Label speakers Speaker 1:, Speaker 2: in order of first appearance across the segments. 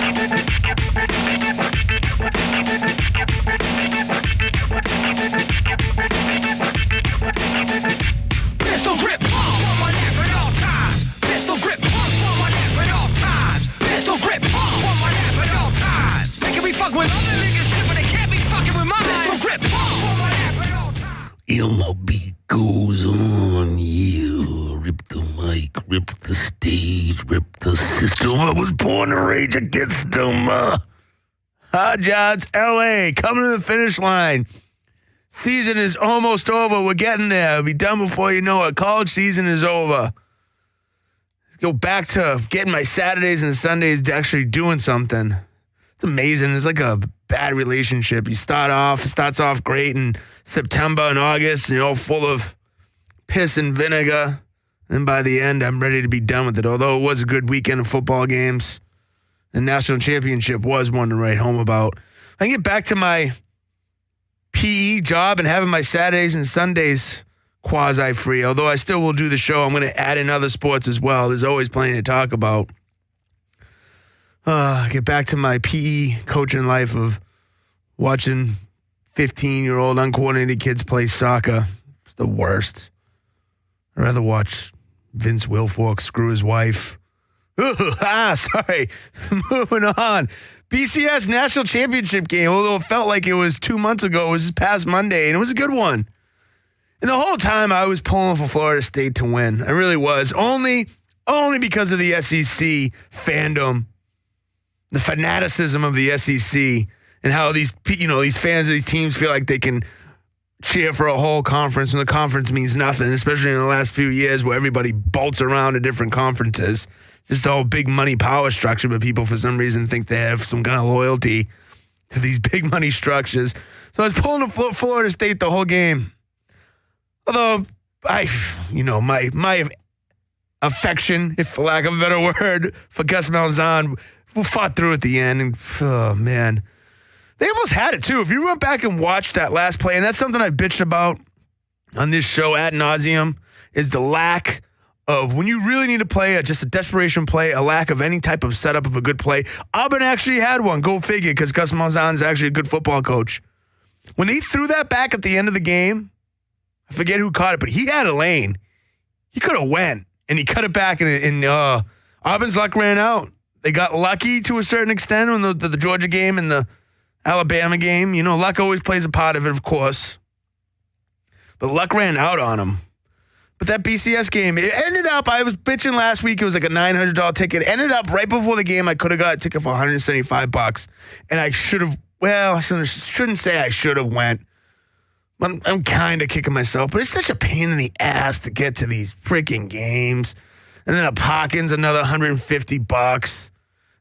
Speaker 1: Pistol grip, pump on my neck at all times. Pistol grip, pump on my neck at all times. Pistol grip, pump on my neck at all times. They can be fucking with other niggas shit, but they can't be fucking with mine. Pistol grip, pump on my neck at all times.
Speaker 2: MLB goes on, yeah. Rip the mic, rip the stage, rip the system. I was born to rage against them. Hot Shots LA coming to the finish line. Season is almost over. We're getting there. It'll be done before you know it. College season is over. Let's go back to getting my Saturdays and Sundays actually doing something. It's amazing. It's like a bad relationship. It starts off great in September and August, full of piss and vinegar. And by the end, I'm ready to be done with it. Although it was a good weekend of football games. The national championship was one to write home about. I can get back to my PE job and having my Saturdays and Sundays quasi-free. Although I still will do the show. I'm going to add in other sports as well. There's always plenty to talk about. Get back to my PE coaching life of watching 15-year-old uncoordinated kids play soccer. It's the worst. I'd rather watch Vince Wilfork screw his wife. Sorry. Moving on. BCS National Championship game, although it felt like it was 2 months ago, it was this past Monday, and it was a good one. And the whole time I was pulling for Florida State to win. I really was. Only because of the SEC fandom, the fanaticism of the SEC, and how these fans of these teams feel like they can cheer for a whole conference when the conference means nothing, especially in the last few years where everybody bolts around to different conferences. Just a whole big money power structure, but people for some reason think they have some kind of loyalty to these big money structures. So I was pulling for Florida State the whole game. Although my affection, if for lack of a better word, for Gus Malzahn, we fought through at the end. And oh man, they almost had it too. If you went back and watched that last play, and that's something I bitched about on this show ad nauseum, is the lack of, when you really need to play just a desperation play, a lack of any type of setup of a good play. Auburn actually had one. Go figure, because Gus Malzahn is actually a good football coach. When he threw that back at the end of the game, I forget who caught it, but he had a lane. He could have went, and he cut it back, and Auburn's luck ran out. They got lucky to a certain extent on the Georgia game and the Alabama game. Luck always plays a part of it, of course. But luck ran out on him. But that BCS game, it ended up, I was bitching last week, it was like a $900 ticket. It ended up right before the game, I could have got a ticket for $175. And I should have, I shouldn't say I should have went. I'm kind of kicking myself, but it's such a pain in the ass to get to these freaking games. And then a parking's another $150.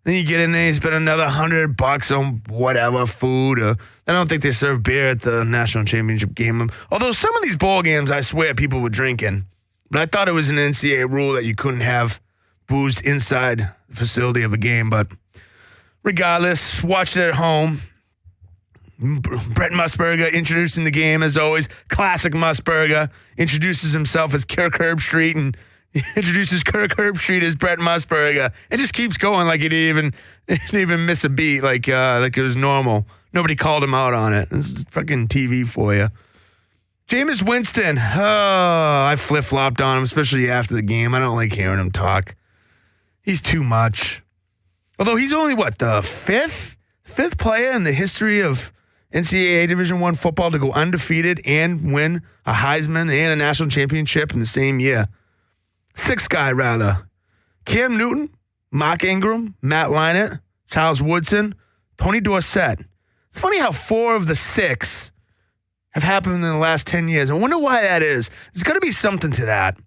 Speaker 2: Then you get in there, you spend another $100 on whatever, food. I don't think they serve beer at the national championship game. Although some of these bowl games, I swear, people were drinking. But I thought it was an NCAA rule that you couldn't have booze inside the facility of a game. But regardless, watched it at home. Brett Musburger introducing the game, as always. Classic Musburger. Introduces himself as Kirk Herbstreit and introduces Kirk Herbstreit as Brett Musburger. It just keeps going like he didn't even miss a beat, like it was normal. Nobody called him out on it. This is fucking TV for you. Jameis Winston. I flip-flopped on him, especially after the game. I don't like hearing him talk. He's too much. Although he's only, the fifth player in the history of NCAA Division I football to go undefeated and win a Heisman and a national championship in the same year. Sixth guy, rather. Cam Newton, Mark Ingram, Matt Leinart, Charles Woodson, Tony Dorsett. It's funny how 4 of the 6 have happened in the last 10 years. I wonder why that is. There's got to be something to that.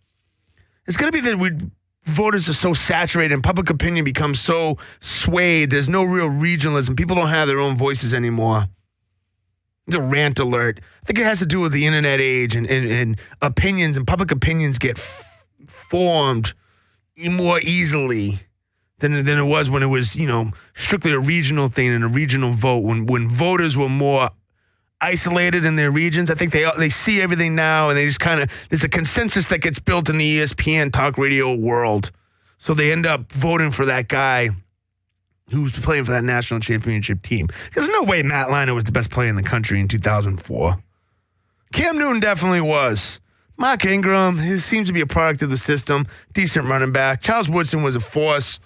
Speaker 2: It's got to be that voters are so saturated and public opinion becomes so swayed. There's no real regionalism. People don't have their own voices anymore. It's a rant alert. I think it has to do with the internet age and opinions, and public opinions get formed more easily than it was when it was, strictly a regional thing and a regional vote. When voters were more isolated in their regions, I think they see everything now, and they just kind of, there's a consensus that gets built in the ESPN talk radio world. So they end up voting for that guy who was playing for that national championship team. Because there's no way Matt Leinart was the best player in the country in 2004. Cam Newton definitely was. Mark Ingram, he seems to be a product of the system. Decent running back. Charles Woodson was a force.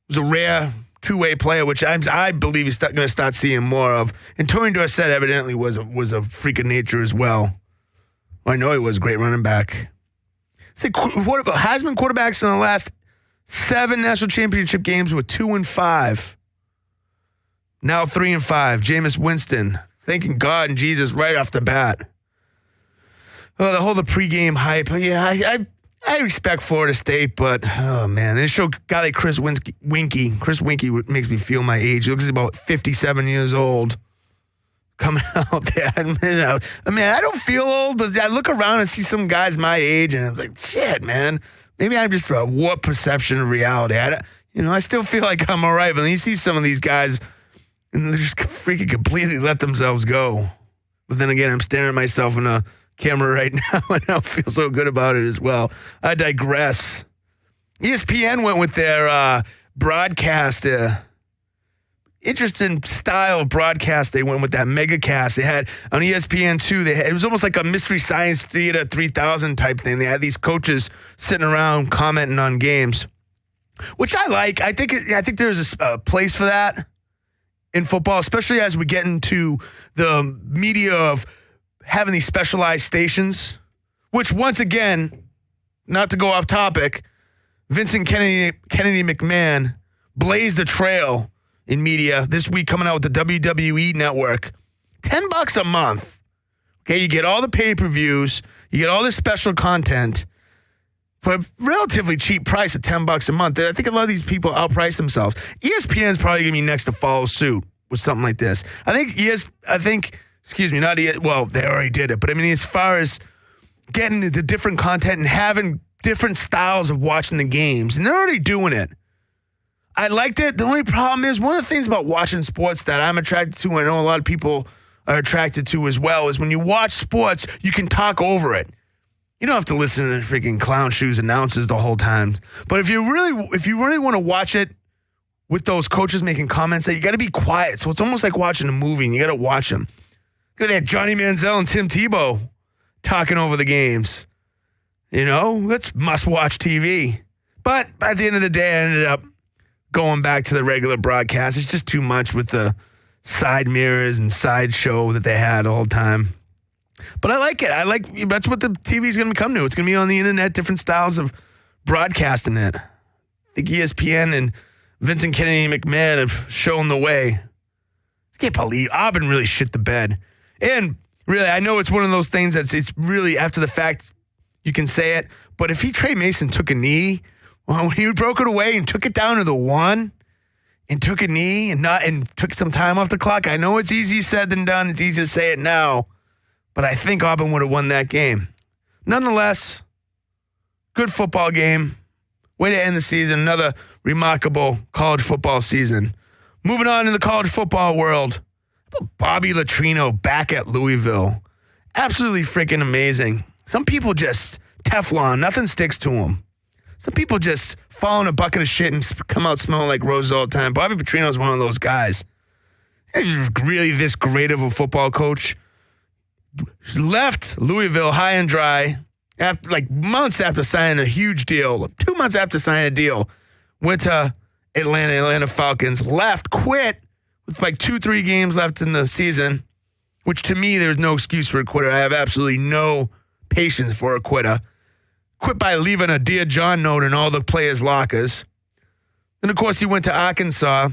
Speaker 2: Was a rare two-way player, which I believe he's going to start seeing more of. And Tony Dorsett evidently was a freak of nature as well. I know he was a great running back. What about Heisman quarterbacks in the last 7 national championship games with 2-5. Now 3-5. Jameis Winston. Thanking God and Jesus right off the bat. Oh, the pregame hype. Yeah, I respect Florida State, but oh man, they show a guy like Chris Winkie. Chris Winkie makes me feel my age. He looks about 57 years old. Coming out there. I mean, I don't feel old, but I look around and see some guys my age, and I'm like, shit, man. Maybe I'm just a warped perception of reality. I still feel like I'm all right, but then you see some of these guys, and they just freaking completely let themselves go. But then again, I'm staring at myself in a camera right now, and I don't feel so good about it as well. I digress. ESPN went with their broadcast. Interesting style of broadcast. They went with that mega cast. They had on ESPN2, it was almost like a Mystery Science Theater 3000 type thing. They had these coaches sitting around commenting on games, which I like. I think there's a place for that in football, especially as we get into the media of having these specialized stations, which once again, not to go off topic, Vincent Kennedy McMahon blazed the trail in media this week, coming out with the WWE Network. $10 a month. Okay, you get all the pay-per-views, you get all this special content for a relatively cheap price of $10 a month. I think a lot of these people outprice themselves. ESPN's probably going to be next to follow suit with something like this. They already did it, but I mean, as far as getting the different content and having different styles of watching the games, and they're already doing it. I liked it. The only problem is, one of the things about watching sports that I'm attracted to, and I know a lot of people are attracted to as well, is when you watch sports, you can talk over it. You don't have to listen to the freaking clown shoes announcers the whole time. But if you really want to watch it with those coaches making comments, you got to be quiet. So it's almost like watching a movie, and you got to watch them. Look at that Johnny Manziel and Tim Tebow talking over the games. That's must-watch TV. But by the end of the day, I ended up going back to the regular broadcast. It's just too much with the side mirrors and side show that they had the whole time. But I like it. That's what the TV is going to come to. It's going to be on the internet, different styles of broadcasting it. I think ESPN and Vincent Kennedy McMahon have shown the way. I can't believe Auburn really shit the bed. And really, I know it's one of those things it's really after the fact you can say it. But if Trey Mason took a knee, when he broke it away and took it down to the 1 and took a knee and took some time off the clock, I know it's easier said than done. It's easy to say it now, but I think Auburn would have won that game. Nonetheless, good football game. Way to end the season. Another remarkable college football season. Moving on in the college football world, Bobby Latrino back at Louisville. Absolutely freaking amazing. Some people just Teflon. Nothing sticks to them. Some people just fall in a bucket of shit and come out smelling like roses all the time. Bobby Petrino is one of those guys. He's really this great of a football coach. Left Louisville high and dry after months after signing a huge deal. 2 months after signing a deal, went to Atlanta Falcons. Quit with 2-3 games left in the season, which to me there's no excuse for a quitter. I have absolutely no patience for a quitter. Quit by leaving a Dear John note in all the players' lockers. Then, of course, he went to Arkansas.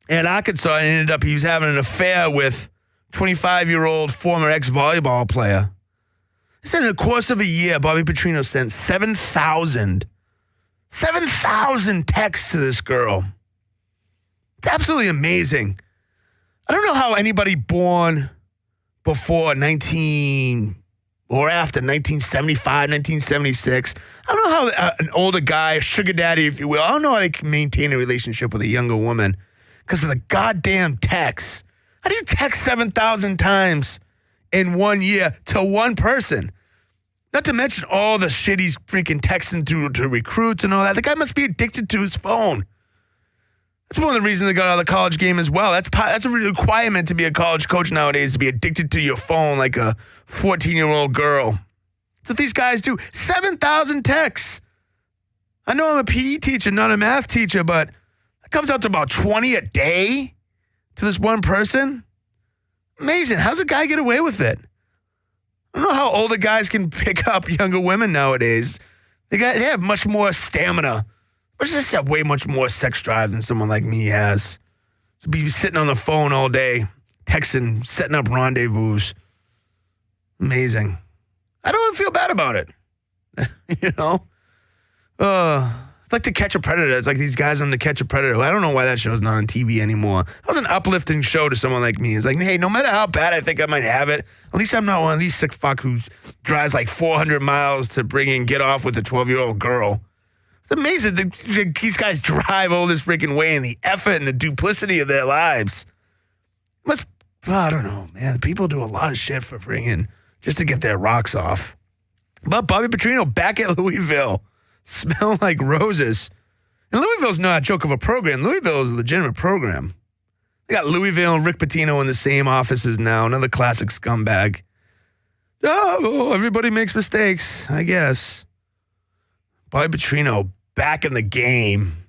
Speaker 2: And at Arkansas, he was having an affair with 25-year-old former ex-volleyball player. He said in the course of a year, Bobby Petrino sent 7,000 texts to this girl. It's absolutely amazing. I don't know how anybody born before after 1975, 1976. I don't know how an older guy, a sugar daddy, if you will, I don't know how they can maintain a relationship with a younger woman because of the goddamn text. How do you text 7,000 times in 1 year to one person? Not to mention all the shit he's freaking texting to recruits and all that. The guy must be addicted to his phone. That's one of the reasons they got out of the college game as well. That's a requirement to be a college coach nowadays, to be addicted to your phone like a 14-year-old girl. That's what these guys do. 7,000 texts. I know I'm a PE teacher, not a math teacher, but it comes out to about 20 a day to this one person. Amazing. How's a guy get away with it? I don't know how older guys can pick up younger women nowadays. They have much more stamina. But just have way much more sex drive than someone like me has. To be sitting on the phone all day, texting, setting up rendezvous. Amazing. I don't feel bad about it. You know? It's like To Catch a Predator. It's like these guys on To Catch a Predator. I don't know why that show's not on TV anymore. That was an uplifting show to someone like me. It's like, hey, no matter how bad I think I might have it, at least I'm not one of these sick fuck who drives like 400 miles to get off with a 12-year-old girl. It's amazing that these guys drive all this freaking way and the effort and the duplicity of their lives. I don't know, man. People do a lot of shit for freaking just to get their rocks off. But Bobby Petrino back at Louisville, smelling like roses. And Louisville's not a joke of a program. Louisville is a legitimate program. They got Louisville and Rick Pitino in the same offices now. Another classic scumbag. Oh, everybody makes mistakes, I guess. Bobby Petrino back in the game.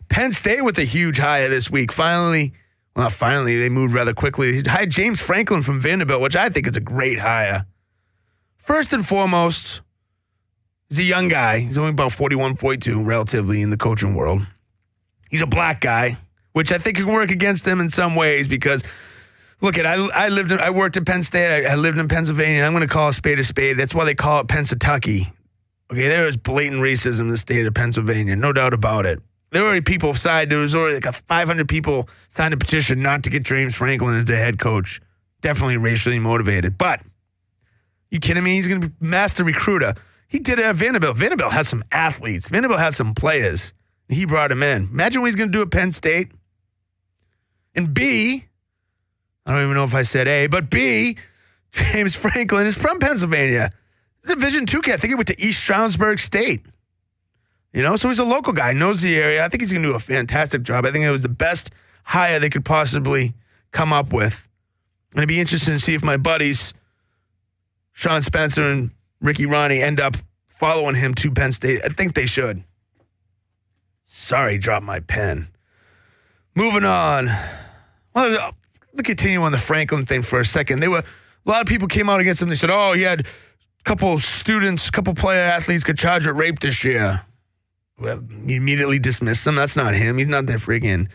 Speaker 2: Penn State with a huge hire this week. Finally, they moved rather quickly. They hired James Franklin from Vanderbilt, which I think is a great hire. First and foremost, he's a young guy. He's only about 41, 42, relatively, in the coaching world. He's a black guy, which I think can work against him in some ways because, look, I worked at Penn State. I lived in Pennsylvania. I'm going to call a spade a spade. That's why they call it Pennsatucky. Okay, there was blatant racism in the state of Pennsylvania, no doubt about it. There were already people signed. There was already like 500 people signed a petition not to get James Franklin as the head coach. Definitely racially motivated. But, you kidding me? He's going to be master recruiter. He did it at Vanderbilt. Vanderbilt has some athletes. Vanderbilt has some players. He brought him in. Imagine what he's going to do at Penn State. And B, I don't even know if I said A, but B, James Franklin is from Pennsylvania. He's a Division II kid. I think he went to East Stroudsburg State. You know, so he's a local guy, knows the area. I think he's going to do a fantastic job. I think it was the best hire they could possibly come up with. And it'd be interesting to see if my buddies, Sean Spencer and Ricky Ronnie, end up following him to Penn State. I think they should. Sorry, dropped my pen. Moving on. Well, let's continue on the Franklin thing for a second. A lot of people came out against him. They said, oh, he had couple player athletes got charged with rape this year. Well, you immediately dismiss them. That's not him. He's not that friggin',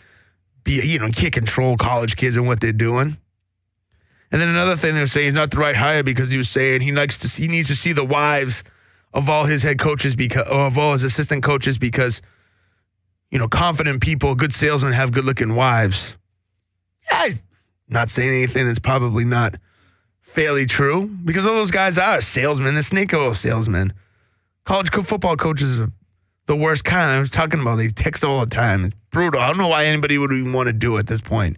Speaker 2: you can't control college kids and what they're doing. And then another thing they were saying, he's not the right hire because he was saying he needs to see the wives of all his head coaches of all his assistant coaches because, confident people, good salesmen have good looking wives. I'm not saying anything that's probably not fairly true because all those guys are salesmen. They're snake oil salesmen. College football coaches are the worst kind. I was talking about they text all the time. It's brutal. I don't know why anybody would even want to do it at this point.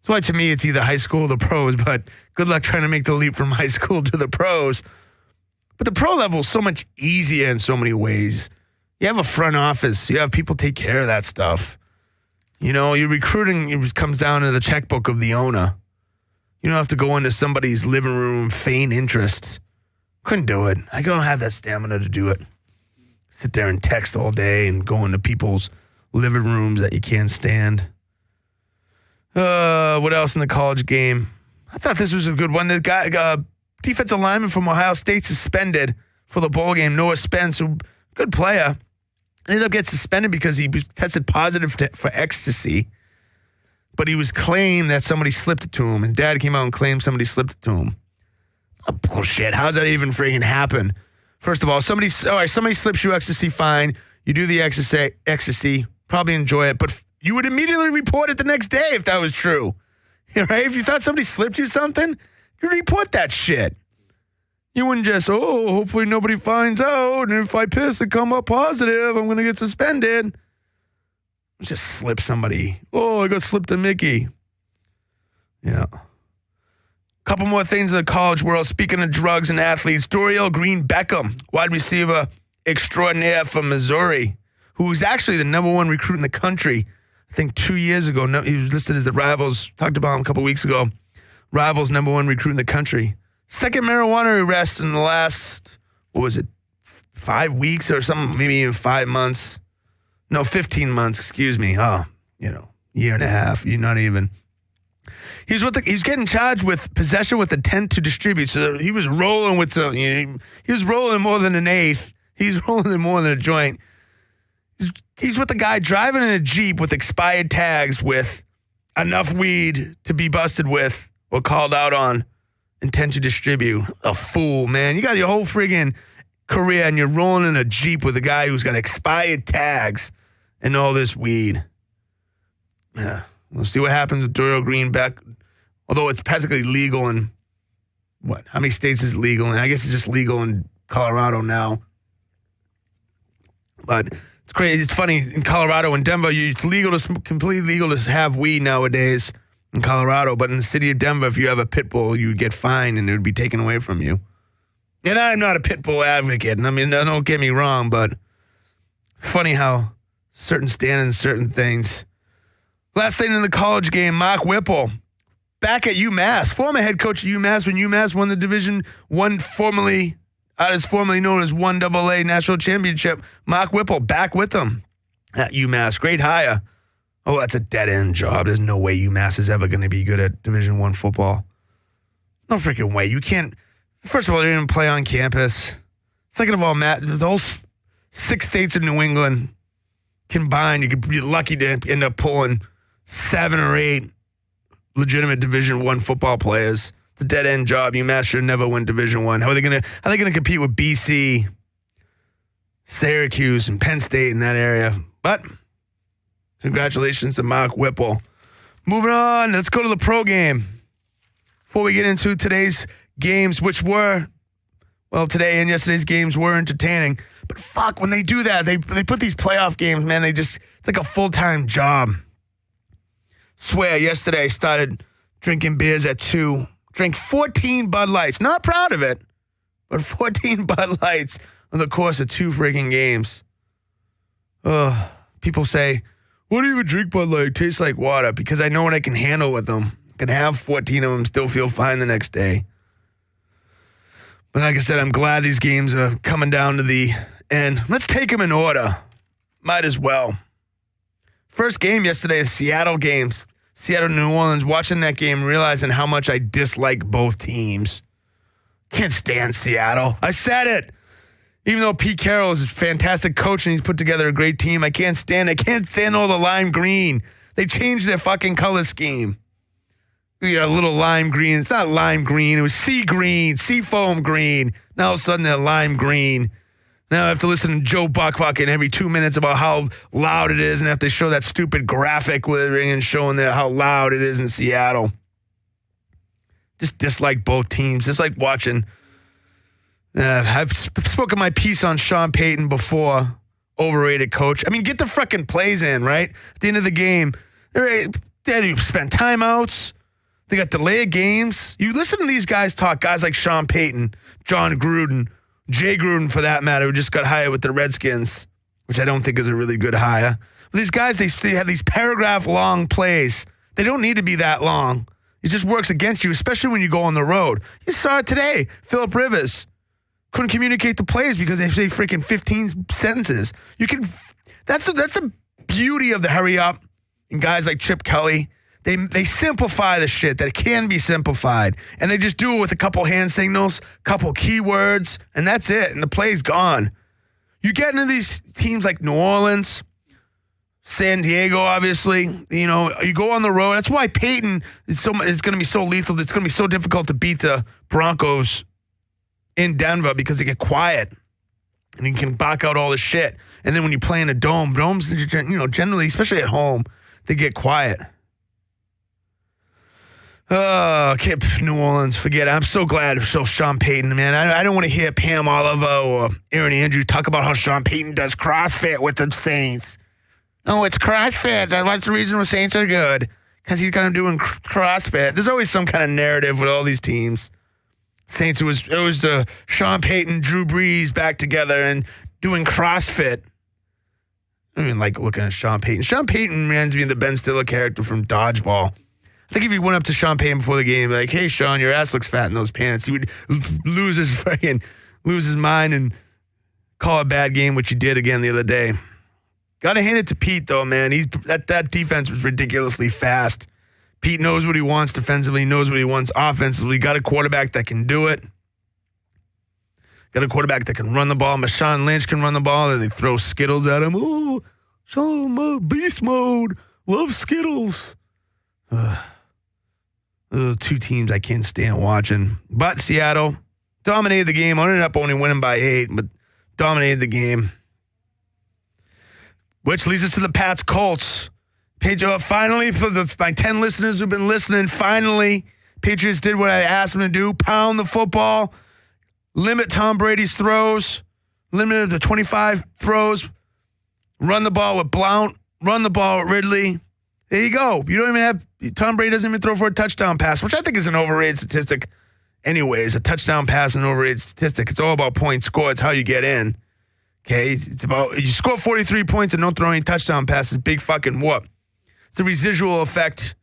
Speaker 2: That's why to me it's either high school or the pros, but good luck trying to make the leap from high school to the pros. But the pro level is so much easier in so many ways. You have a front office. You have people take care of that stuff. Your recruiting it comes down to the checkbook of the owner. You don't have to go into somebody's living room, feign interest. Couldn't do it. I don't have that stamina to do it. Sit there and text all day and go into people's living rooms that you can't stand. What else in the college game? I thought this was a good one. The guy, defensive lineman from Ohio State suspended for the bowl game. Noah Spence, good player, ended up getting suspended because he was tested positive for ecstasy. But he was claimed that somebody slipped it to him. His dad came out and claimed somebody slipped it to him. Oh, bullshit. How's that even freaking happen? First of all, somebody slips you ecstasy, fine. You do the ecstasy, probably enjoy it. But you would immediately report it the next day if that was true. Right? If you thought somebody slipped you something, you'd report that shit. You wouldn't just, hopefully nobody finds out. And if I piss and come up positive, I'm going to get suspended. Just slip somebody. Oh, I got slipped to Mickey. Yeah. Couple more things in the college world. Speaking of drugs and athletes, Dorial Green Beckham, wide receiver extraordinaire from Missouri, who was actually the number one recruit in the country I think 2 years ago. No, he was listed as the Rivals. Talked about him a couple weeks ago. Rivals #1 recruit in the country. Second marijuana arrest in the last, 5 weeks or something, maybe even 5 months. No, 15 months, excuse me. Year and a half. You're not even. He was getting charged with possession with intent to distribute. So he was rolling with some, he was rolling more than an eighth. He's rolling in more than a joint. He's with the guy driving in a Jeep with expired tags with enough weed to be busted with or called out on intent to distribute. A fool, man. You got your whole friggin' career and you're rolling in a Jeep with a guy who's got expired tags and all this weed. Yeah. We'll see what happens with Doyle Green back. Although it's practically legal in, how many states is it legal in? I guess it's just legal in Colorado now. But it's crazy. It's funny. In Colorado and Denver, it's completely legal to have weed nowadays in Colorado. But in the city of Denver, if you have a pit bull, you would get fined and it would be taken away from you. And I'm not a pit bull advocate. And I mean, don't get me wrong, but it's funny how certain standards, certain things. Last thing in the college game, Mark Whipple, back at UMass, former head coach at UMass when UMass won the Division I, formerly known as 1AA National Championship. Mark Whipple back with them at UMass. Great hire. Oh, that's a dead-end job. There's no way UMass is ever going to be good at Division I football. No freaking way. You can't. First of all, they didn't play on campus. Second of all, Matt, the whole 6 states in New England combined, you could be lucky to end up pulling 7 or 8 legitimate Division I football players. It's a dead-end job. UMass should never win Division I. How are they going to compete with BC, Syracuse, and Penn State in that area? But congratulations to Mark Whipple. Moving on, let's go to the pro game. Before we get into today's games, which were, today and yesterday's games were entertaining. But fuck, when they do that, they put these playoff games, man, it's like a full-time job. Swear, yesterday I started drinking beers at 2. Drank 14 Bud Lights. Not proud of it, but 14 Bud Lights in the course of 2 freaking games. People say, "What do you even drink Bud Light? It tastes like water." Because I know what I can handle with them. I can have 14 of them, still feel fine the next day. But like I said, I'm glad these games are coming down to the end. Let's take them in order. Might as well. First game yesterday, the Seattle games. Seattle, New Orleans. Watching that game, realizing how much I dislike both teams. Can't stand Seattle. I said it. Even though Pete Carroll is a fantastic coach and he's put together a great team, I can't stand all the lime green. They changed their fucking color scheme. A little lime green. It's not lime green. It was sea green, sea foam green. Now all of a sudden they're lime green. Now I have to listen to Joe Buck fucking every 2 minutes about how loud it is and have to show that stupid graphic with it and showing how loud it is in Seattle. Just dislike both teams. Just like watching. I've spoken my piece on Sean Payton before. Overrated coach. I mean, get the fucking plays in, right? At the end of the game, they spent timeouts. They got delayed games. You listen to these guys talk, guys like Sean Payton, John Gruden, Jay Gruden for that matter, who just got hired with the Redskins, which I don't think is a really good hire. But these guys, they have these paragraph-long plays. They don't need to be that long. It just works against you, especially when you go on the road. You saw it today. Phillip Rivers couldn't communicate the plays because they say freaking 15 sentences. That's the beauty of the hurry up and guys like Chip Kelly. They simplify the shit that can be simplified, and they just do it with a couple hand signals, couple keywords, and that's it, and the play's gone. You get into these teams like New Orleans, San Diego, obviously. You go on the road. That's why Peyton is going to be so lethal. It's going to be so difficult to beat the Broncos in Denver because they get quiet, and you can back out all the shit. And then when you play in a domes, generally, especially at home, they get quiet. New Orleans, forget it. I'm so glad Sean Payton, man. I don't want to hear Pam Oliver or Aaron Andrews talk about how Sean Payton does CrossFit with the Saints. Oh, it's CrossFit. That's the reason the Saints are good, because he's kind of doing CrossFit. There's always some kind of narrative with all these teams. Saints, it was the Sean Payton, Drew Brees back together and doing CrossFit. I don't even like looking at Sean Payton. Sean Payton reminds me of the Ben Stiller character from Dodgeball. I think if he went up to Sean Payton before the game, like, hey, Sean, your ass looks fat in those pants, he would lose his mind and call a bad game, which he did again the other day. Got to hand it to Pete, though, man. That defense was ridiculously fast. Pete knows what he wants defensively, knows what he wants offensively. Got a quarterback that can do it. Got a quarterback that can run the ball. Marshawn Lynch can run the ball. And they throw Skittles at him. Oh, Sean, beast mode. Love Skittles. Two teams I can't stand watching. But Seattle dominated the game. Ended up only winning by 8, but dominated the game. Which leads us to the Pats Colts. Finally, for my 10 listeners who've been listening, finally, Patriots did what I asked them to do. Pound the football. Limit Tom Brady's throws. Limit the 25 throws. Run the ball with Blount. Run the ball with Ridley. There you go. You don't even have Tom Brady doesn't even throw for a touchdown pass, which I think is an overrated statistic. Anyways, a touchdown pass is an overrated statistic. It's all about points scored. It's how you get in. Okay, it's about you score 43 points and don't throw any touchdown passes. Big fucking whoop. It's the residual effect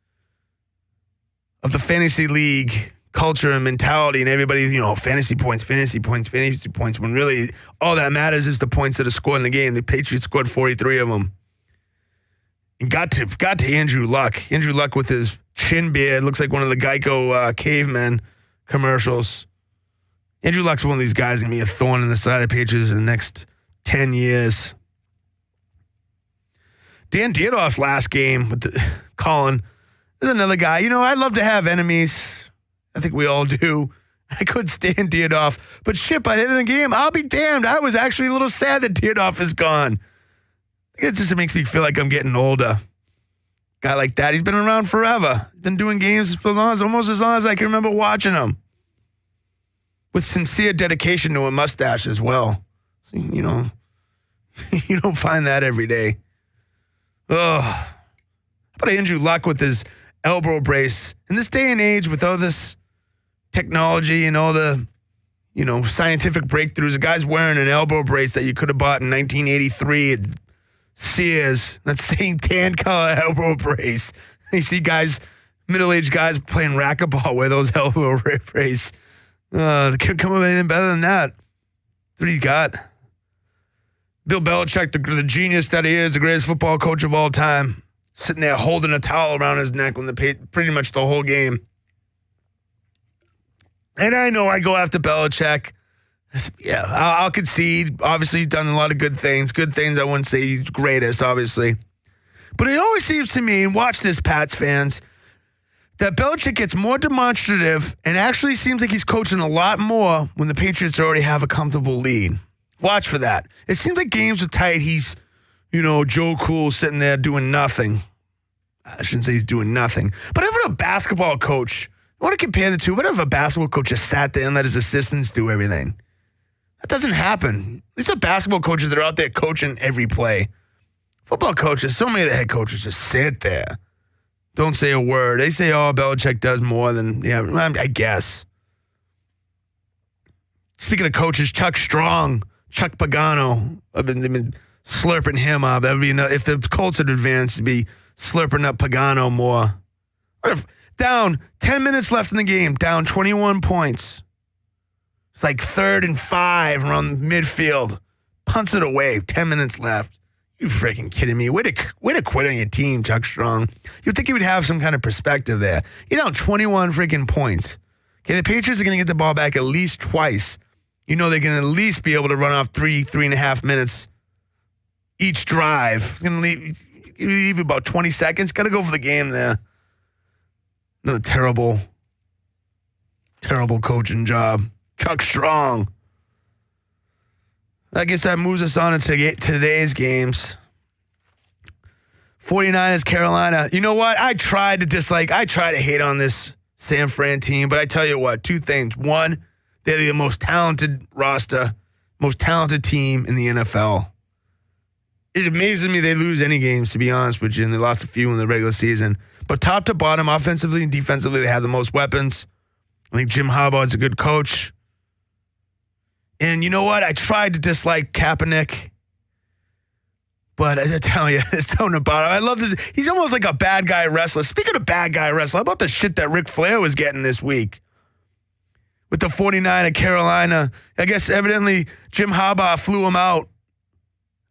Speaker 2: of the fantasy league culture and mentality, and everybody, fantasy points. When really all that matters is the points that are scored in the game. The Patriots scored 43 of them. And got to Andrew Luck. Andrew Luck with his chin beard looks like one of the Geico cavemen commercials. Andrew Luck's one of these guys going to be a thorn in the side of the Patriots in the next 10 years. Dan Dierdorf's last game with Colin is another guy. I'd love to have enemies. I think we all do. I could stand Dierdorf. But shit, by the end of the game, I'll be damned. I was actually a little sad that Dierdorf is gone. It just makes me feel like I'm getting older. Guy like that, he's been around forever. He's been doing games for almost as long as I can remember watching them. With sincere dedication to a mustache as well. So, you don't find that every day. Ugh. How about Andrew Luck with his elbow brace? In this day and age, with all this technology and all the, scientific breakthroughs, a guy's wearing an elbow brace that you could have bought in 1983 at Sears. That same tan color elbow brace. You see middle-aged guys playing racquetball wear those elbow brace. They couldn't come up with anything better than that. That's what he's got. Bill Belichick, the genius that he is, the greatest football coach of all time, sitting there holding a towel around his neck when pretty much the whole game. And I know I go after Belichick. Yeah, I'll concede. Obviously, he's done a lot of good things. Good things, I wouldn't say he's greatest, obviously. But it always seems to me, and watch this, Pats fans, that Belichick gets more demonstrative and actually seems like he's coaching a lot more when the Patriots already have a comfortable lead. Watch for that. It seems like games are tight. He's, Joe Cool sitting there doing nothing. I shouldn't say he's doing nothing. But if a basketball coach, I want to compare the two. What if a basketball coach just sat there and let his assistants do everything? That doesn't happen. These are basketball coaches that are out there coaching every play. Football coaches, so many of the head coaches just sit there. Don't say a word. They say, Belichick does more than, I guess. Speaking of coaches, Chuck Pagano, they've been slurping him up. That would be enough. If the Colts had advanced, to be slurping up Pagano more. Down 10 minutes left in the game, down 21 points. It's like 3rd and 5 around midfield. Punts it away, 10 minutes left. You freaking kidding me? Way to quit on your team, Chuck Strong. You'd think he would have some kind of perspective there. You're down 21 freaking points. Okay, the Patriots are going to get the ball back at least twice. They're going to at least be able to run off 3.5 minutes each drive. It's going to leave about 20 seconds. Got to go for the game there. Another terrible coaching job. Chuck Strong. I guess that moves us on to today's games. 49ers, Carolina. You know what? I try to hate on this San Fran team, but I tell you what, two things. One, they're the most talented roster, most talented team in the NFL. It amazes me they lose any games, to be honest with you, and they lost a few in the regular season. But top to bottom, offensively and defensively, they have the most weapons. I think Jim Harbaugh's a good coach. And you know what? I tried to dislike Kaepernick, But I tell you, there's something about him. I love this. He's almost like a bad guy wrestler. Speaking of bad guy wrestler, how about the shit that Ric Flair was getting this week? With the 49 of Carolina. I guess evidently Jim Harbaugh flew him out.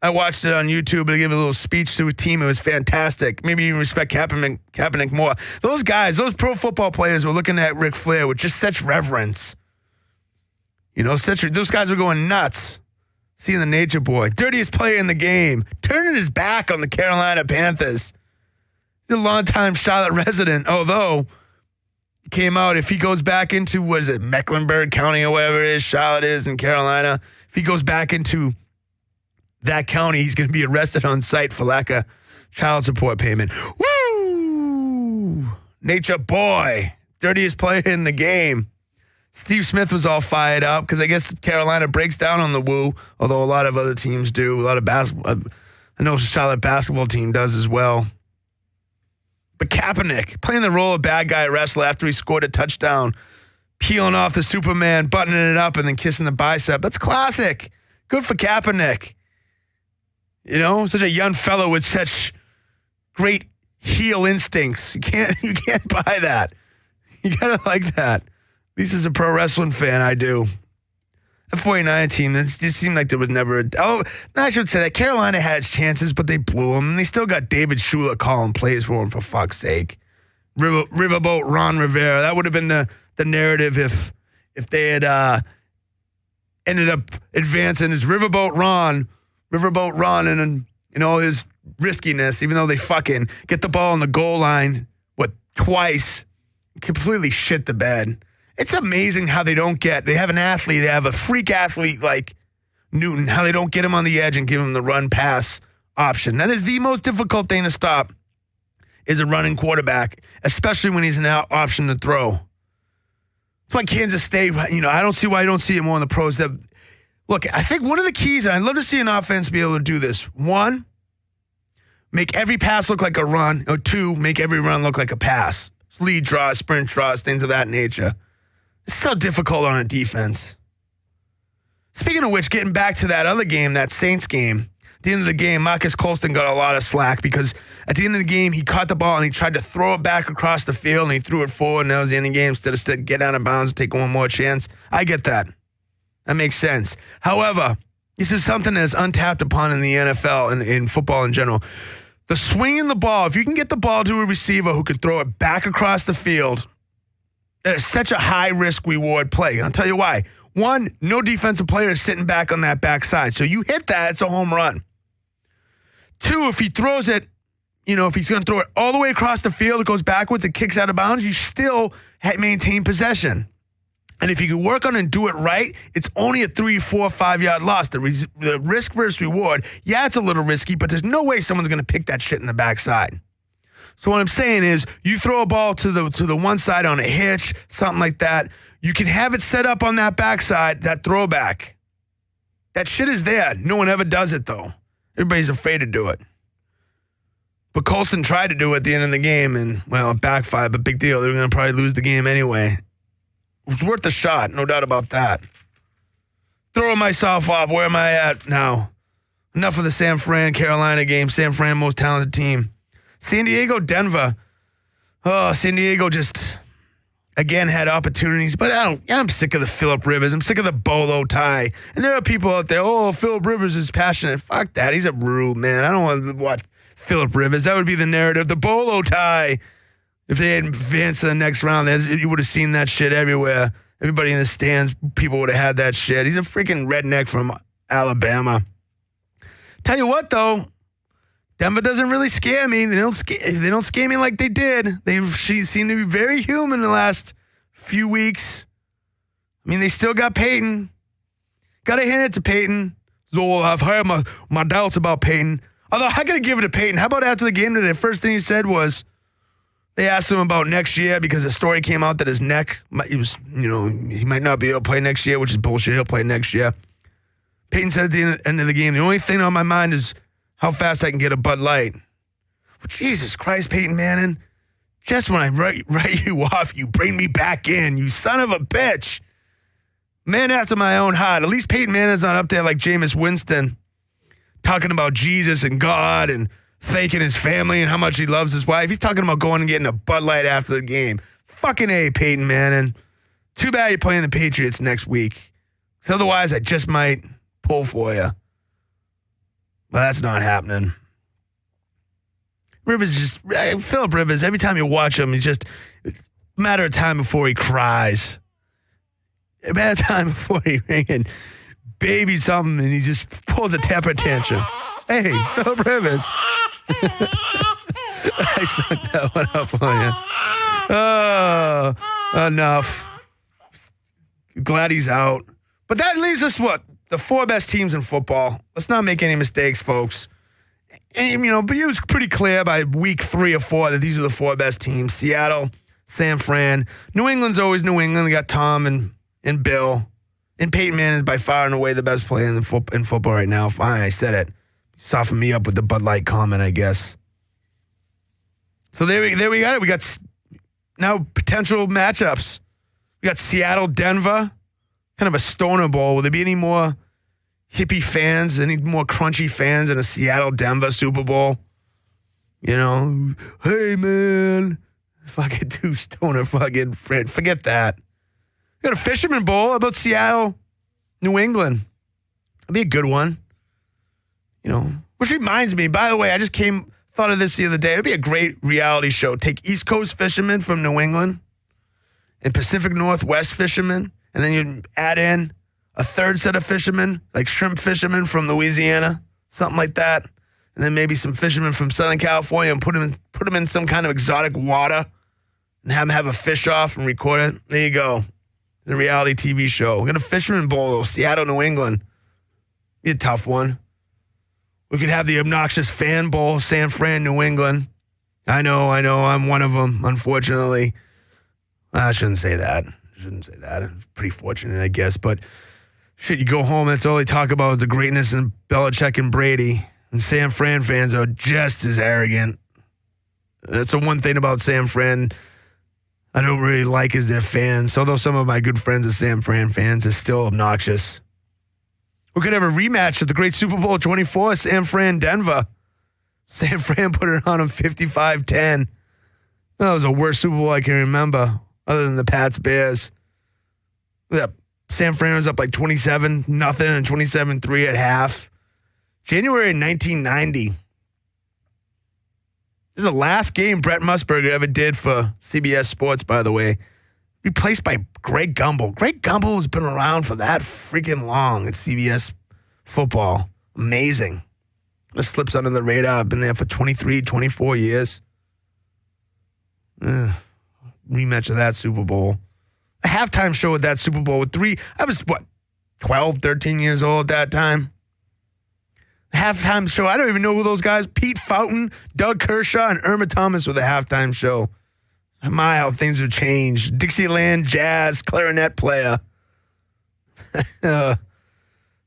Speaker 2: I watched it on YouTube and he gave a little speech to a team. It was fantastic. Maybe even respect Kaepernick more. Those guys, those pro football players were looking at Ric Flair with just such reverence. You know, those guys were going nuts. Seeing the Nature Boy, dirtiest player in the game, turning his back on the Carolina Panthers. He's a longtime Charlotte resident, although he came out, if he goes back into, what is it, Mecklenburg County or whatever it is, Charlotte is in Carolina, if he goes back into that county, he's going to be arrested on site for lack of child support payment. Woo! Nature Boy, dirtiest player in the game. Steve Smith was all fired up because I guess Carolina breaks down on the woo, although a lot of other teams do. A lot of basketball. I know Charlotte basketball team does as well. But Kaepernick, playing the role of bad guy wrestler after he scored a touchdown, peeling off the Superman, buttoning it up, and then kissing the bicep. That's classic. Good for Kaepernick. You know, such a young fellow with such great heel instincts. You can't buy that. You gotta like that. At least as a pro wrestling fan, I do. The 49 team, it just seemed like there was never I should say that Carolina had its chances, but they blew them. And they still got David Shula calling plays for them, for fuck's sake. Riverboat Ron Rivera. That would have been the narrative if they had ended up advancing as Riverboat Ron, and his riskiness, even though they fucking get the ball on the goal line, twice, completely shit the bed. It's amazing how they have an athlete, they have a freak athlete like Newton, how they don't get him on the edge and give him the run pass option. That is the most difficult thing to stop, is a running quarterback, especially when he's an option to throw. That's why Kansas State, I don't see why you don't see it more in the pros. Look, I think one of the keys, and I'd love to see an offense be able to do this. One, make every pass look like a run. Or two, make every run look like a pass. Lead draws, sprint draws, things of that nature. It's so difficult on a defense. Speaking of which, getting back to that other game, that Saints game, at the end of the game, Marcus Colston got a lot of slack because at the end of the game, he caught the ball and he tried to throw it back across the field and he threw it forward, and that was the end of the game instead of getting out of bounds and take one more chance. I get that. That makes sense. However, this is something that's untapped upon in the NFL and in football in general. The swinging the ball, if you can get the ball to a receiver who can throw it back across the field, that is such a high-risk reward play. And I'll tell you why. One, no defensive player is sitting back on that backside. So you hit that, it's a home run. Two, if he throws it, if he's going to throw it all the way across the field, it goes backwards, it kicks out of bounds, you still maintain possession. And if you can work on it and do it right, it's only a 3, 4, 5 yard loss. The risk versus reward, yeah, it's a little risky, but there's no way someone's going to pick that shit in the backside. So what I'm saying is, you throw a ball to the one side on a hitch, something like that. You can have it set up on that backside, that throwback. That shit is there. No one ever does it, though. Everybody's afraid to do it. But Colston tried to do it at the end of the game, and, well, it backfired, but big deal. They were going to probably lose the game anyway. It was worth a shot, no doubt about that. Throwing myself off. Where am I at now? Enough of the San Fran, Carolina game. San Fran, most talented team. San Diego, Denver. Oh, San Diego just, again, had opportunities. But I'm sick of the Phillip Rivers. I'm sick of the bolo tie. And there are people out there, Phillip Rivers is passionate. Fuck that. He's a rube, man. I don't want to watch Phillip Rivers. That would be the narrative. The bolo tie. If they had advanced to the next round, you would have seen that shit everywhere. Everybody in the stands, people would have had that shit. He's a freaking redneck from Alabama. Tell you what, though, Denver doesn't really scare me. They don't scare me like they did. She seemed to be very human the last few weeks. I mean, they still got Peyton. Got to hand it to Peyton. So I've heard my doubts about Peyton. Although I got to give it to Peyton. How about after the game today, the first thing he said was, they asked him about next year because a story came out that his neck, he might not be able to play next year, which is bullshit. He'll play next year. Peyton said at the end of the game, the only thing on my mind is how fast I can get a Bud Light. Well, Jesus Christ, Peyton Manning. Just when I write you off, you bring me back in, you son of a bitch. Man after my own heart. At least Peyton Manning's not up there like Jameis Winston, talking about Jesus and God and thanking his family and how much he loves his wife. He's talking about going and getting a Bud Light after the game. Fucking A, Peyton Manning. Too bad you're playing the Patriots next week. Otherwise, I just might pull for you. But that's not happening. Phillip Rivers, every time you watch him, it's a matter of time before he cries. A matter of time before he ringing baby something and he just pulls a temper tantrum. Hey, Phillip Rivers. I stuck that one up on you. Oh, enough. Glad he's out. But that leaves us what? The 4 best teams in football. Let's not make any mistakes, folks. And, but it was pretty clear by week 3 or 4 that these are the 4 best teams. Seattle, San Fran. New England's always New England. We got Tom and Bill. And Peyton Manning is by far and away the best player in football right now. Fine, I said it. Soften me up with the Bud Light comment, I guess. So there we got it. We got now potential matchups. We got Seattle, Denver. Kind of a stoner bowl. Will there be any more hippie fans, any more crunchy fans in a Seattle-Denver Super Bowl? Hey, man. Fucking two stoner fucking friend. Forget that. We got a Fisherman Bowl. How about Seattle, New England? That'd be a good one. Which reminds me, by the way, I just thought of this the other day. It'd be a great reality show. Take East Coast fishermen from New England and Pacific Northwest fishermen, and then you add in a third set of fishermen, like shrimp fishermen from Louisiana, something like that, and then maybe some fishermen from Southern California and put them in some kind of exotic water and have them have a fish off and record it. There you go. The reality TV show. We got a Fisherman Bowl, Seattle, New England. Be a tough one. We could have the obnoxious Fan Bowl, San Fran, New England. I know, I'm one of them, unfortunately. I shouldn't say that. I'm pretty fortunate, I guess. But shit, you go home, that's all they talk about is the greatness in Belichick and Brady. And San Fran fans are just as arrogant. That's the one thing about San Fran I don't really like is their fans. Although some of my good friends are San Fran fans, are still obnoxious. We could have a rematch of the great Super Bowl 24, San Fran, Denver. San Fran put it on them 55-10. That was the worst Super Bowl I can remember, other than the Pats Bears. San Fran was up like 27-0 and 27-3 at half. January 1990. This is the last game Brett Musburger ever did for CBS Sports, by the way. Replaced by Greg Gumbel. Greg Gumbel has been around for that freaking long at CBS football. Amazing. Just slips under the radar. I've been there for 23, 24 years. Rematch of that Super Bowl. A halftime show at that Super Bowl with I was, 12, 13 years old at that time. Halftime show. I don't even know who those guys. Pete Fountain, Doug Kershaw, and Irma Thomas were the halftime show. My, how things have changed. Dixieland jazz clarinet player. That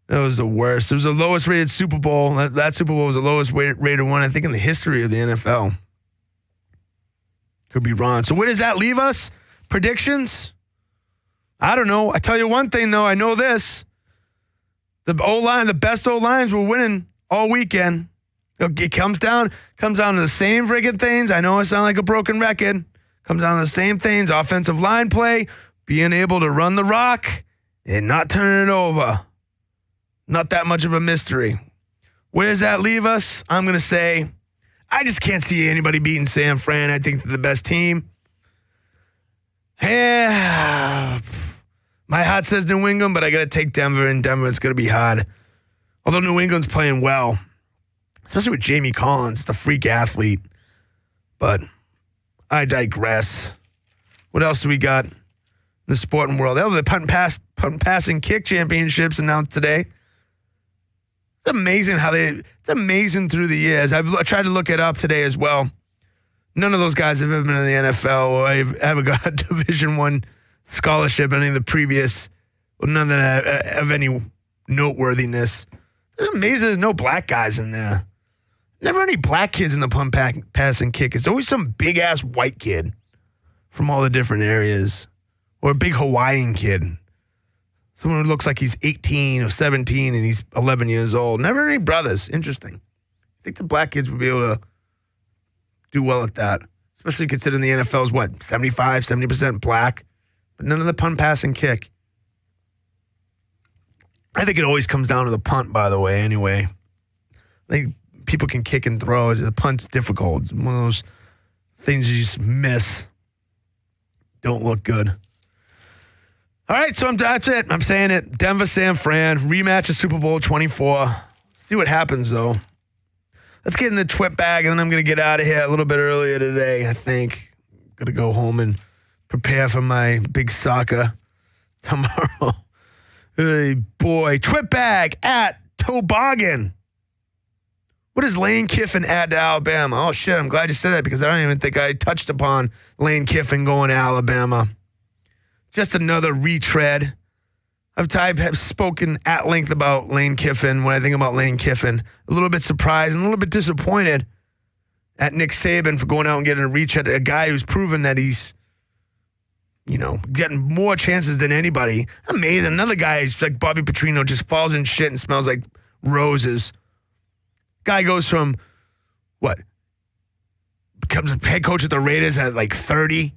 Speaker 2: was the worst. It was the lowest rated Super Bowl. That Super Bowl was the lowest rated one, I think, in the history of the NFL. Could be wrong. So where does that leave us? Predictions? I don't know. I tell you one thing, though. I know this. The O-line, the best O-lines were winning all weekend. It comes down to the same friggin' things. I know I sound like a broken record. Comes down to the same things. Offensive line play, being able to run the rock and not turn it over. Not that much of a mystery. Where does that leave us? I'm going to say, I just can't see anybody beating San Fran. I think they're the best team. Yeah. My heart says New England, but I got to take Denver, and Denver it's going to be hard. Although New England's playing well, especially with Jamie Collins, the freak athlete. But I digress. What else do we got in the sporting world? The punt and pass and kick championships announced today. It's amazing it's amazing through the years. I tried to look it up today as well. None of those guys have ever been in the NFL or ever got a Division I scholarship, any of the previous, none that have any noteworthiness. It's amazing there's no black guys in there. Never any black kids in the punt, pass, and kick. It's always some big-ass white kid from all the different areas. Or a big Hawaiian kid. Someone who looks like he's 18 or 17 and he's 11 years old. Never any brothers. Interesting. I think the black kids would be able to do well at that, especially considering the NFL's, 70% black, but none of the punt, pass, and kick. I think it always comes down to the punt, by the way, anyway. I think people can kick and throw. The punt's difficult. It's one of those things you just miss. Don't look good. All right, so that's it. I'm saying it. Denver, San Fran, rematch of Super Bowl 24. See what happens, though. Let's get in the twit bag, and then I'm going to get out of here a little bit earlier today, I think. Going to go home and prepare for my big soccer tomorrow. Hey, boy. Twit bag at Toboggan. What does Lane Kiffin add to Alabama? Oh, shit, I'm glad you said that because I don't even think I touched upon Lane Kiffin going to Alabama. Just another retread. I've spoken at length about Lane Kiffin when I think about Lane Kiffin. A little bit surprised and a little bit disappointed at Nick Saban for going out and getting a retread. A guy who's proven that he's, getting more chances than anybody. Amazing. Another guy who's like Bobby Petrino, just falls in shit and smells like roses. Guy goes from, becomes a head coach at the Raiders at like 30.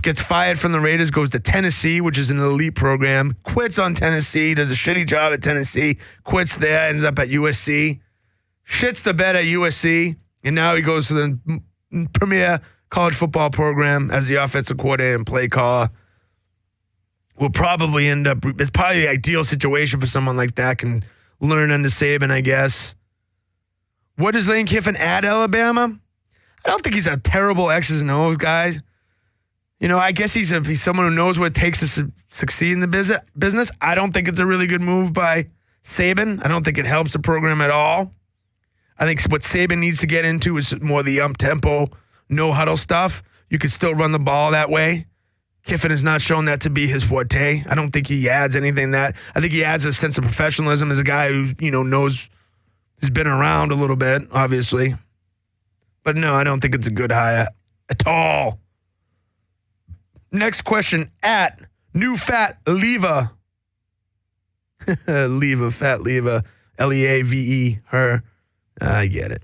Speaker 2: Gets fired from the Raiders, goes to Tennessee, which is an elite program, quits on Tennessee, does a shitty job at Tennessee, quits there, ends up at USC, shits the bed at USC, and now he goes to the premier college football program as the offensive coordinator and play caller. Will probably end up, it's probably the ideal situation for someone like that, can learn under Saban, I guess. What does Lane Kiffin add Alabama? I don't think he's a terrible X's and O's guy. I guess he's someone who knows what it takes to succeed in the business. I don't think it's a really good move by Saban. I don't think it helps the program at all. I think what Saban needs to get into is more the tempo, no huddle stuff. You could still run the ball that way. Kiffin has not shown that to be his forte. I don't think he adds anything that. I think he adds a sense of professionalism as a guy who, knows, has been around a little bit, obviously. But no, I don't think it's a good hire at all. Next question at New Fat Leva. Leva, Fat Leva, Leave, her. I get it.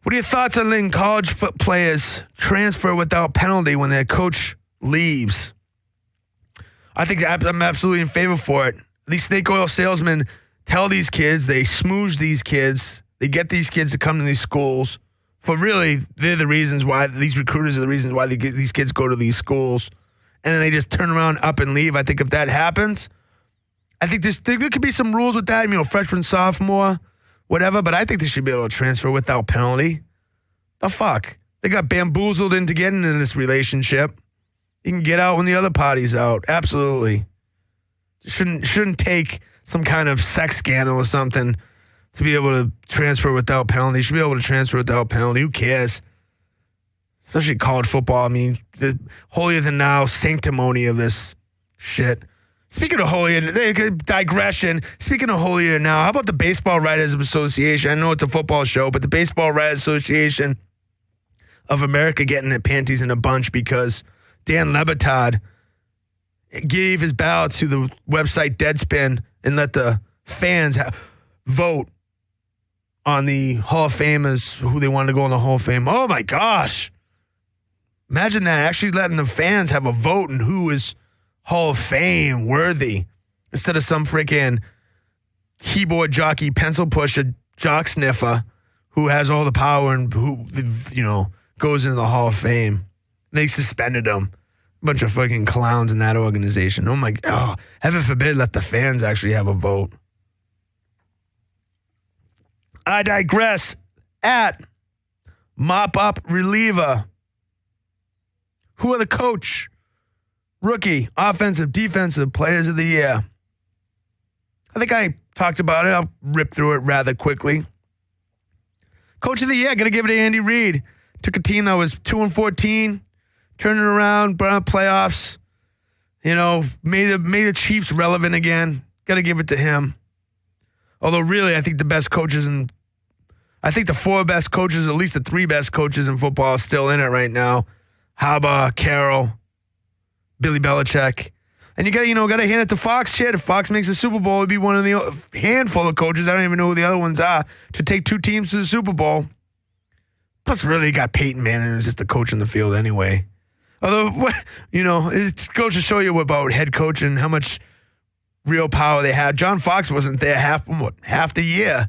Speaker 2: What are your thoughts on letting college players transfer without penalty when their coach leaves? I think I'm absolutely in favor for it. These snake oil salesmen tell these kids, they smooze these kids, they get these kids to come to these schools. For really, they're the reasons why, these recruiters are the reasons why these kids go to these schools. And then they just turn around, up, and leave. I think if that happens, I think there could be some rules with that, freshman, sophomore, whatever, but I think they should be able to transfer without penalty. The fuck? They got bamboozled into getting in this relationship. You can get out when the other party's out. Absolutely. Shouldn't take some kind of sex scandal or something to be able to transfer without penalty. You should be able to transfer without penalty. Who cares? Especially college football. I mean, the holier than now sanctimony of this shit. Speaking of holier, digression. Speaking of holier now, how about the Baseball Writers Association? I know it's a football show, but the Baseball Writers Association of America getting their panties in a bunch because Dan Le Batard gave his ballot to the website Deadspin and let the fans vote on the Hall of Famers, who they wanted to go in the Hall of Fame. Oh, my gosh. Imagine that, actually letting the fans have a vote in who is Hall of Fame worthy instead of some freaking keyboard jockey, pencil pusher, jock sniffer who has all the power and who, goes into the Hall of Fame. They suspended him. A bunch of fucking clowns in that organization. Oh, my God. Heaven forbid let the fans actually have a vote. I digress. At Mop Up Reliever. Who are the coach, rookie, offensive, defensive players of the year? I think I talked about it. I'll rip through it rather quickly. Coach of the year, going to give it to Andy Reid. Took a team that was 2-14, turned it around, brought up playoffs. Made the Chiefs relevant again. Got to give it to him. Although really, I think the best coaches I think the four best coaches, at least the three best coaches in football, are still in it right now. Harbaugh, Carroll, Billy Belichick. And you got to hand it to Fox. Shit, if Fox makes a Super Bowl, it'd be one of the handful of coaches, I don't even know who the other ones are, to take two teams to the Super Bowl. Plus, really, you got Peyton Manning, who's just a coach in the field anyway. Although, it goes to show you about head coach and how much real power they had. John Fox wasn't there half the year.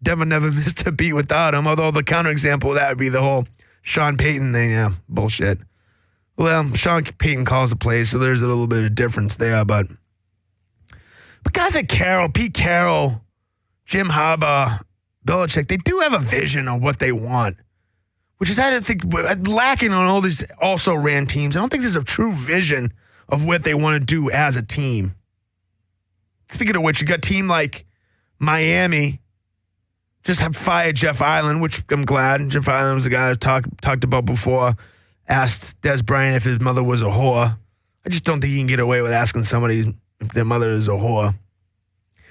Speaker 2: Denver never missed a beat without him, although the counterexample of that would be the whole Sean Payton thing. Yeah, bullshit. Well, Sean Payton calls the plays, so there's a little bit of difference there. But guys like Pete Carroll, Jim Harbaugh, Belichick, they do have a vision of what they want, which is, I don't think, lacking on all these also-ran teams. I don't think there's a true vision of what they want to do as a team. Speaking of which, you got a team like Miami just have fired Jeff Island, which I'm glad. Jeff Island was the guy I talked about before. Asked Des Bryant if his mother was a whore. I just don't think you can get away with asking somebody if their mother is a whore.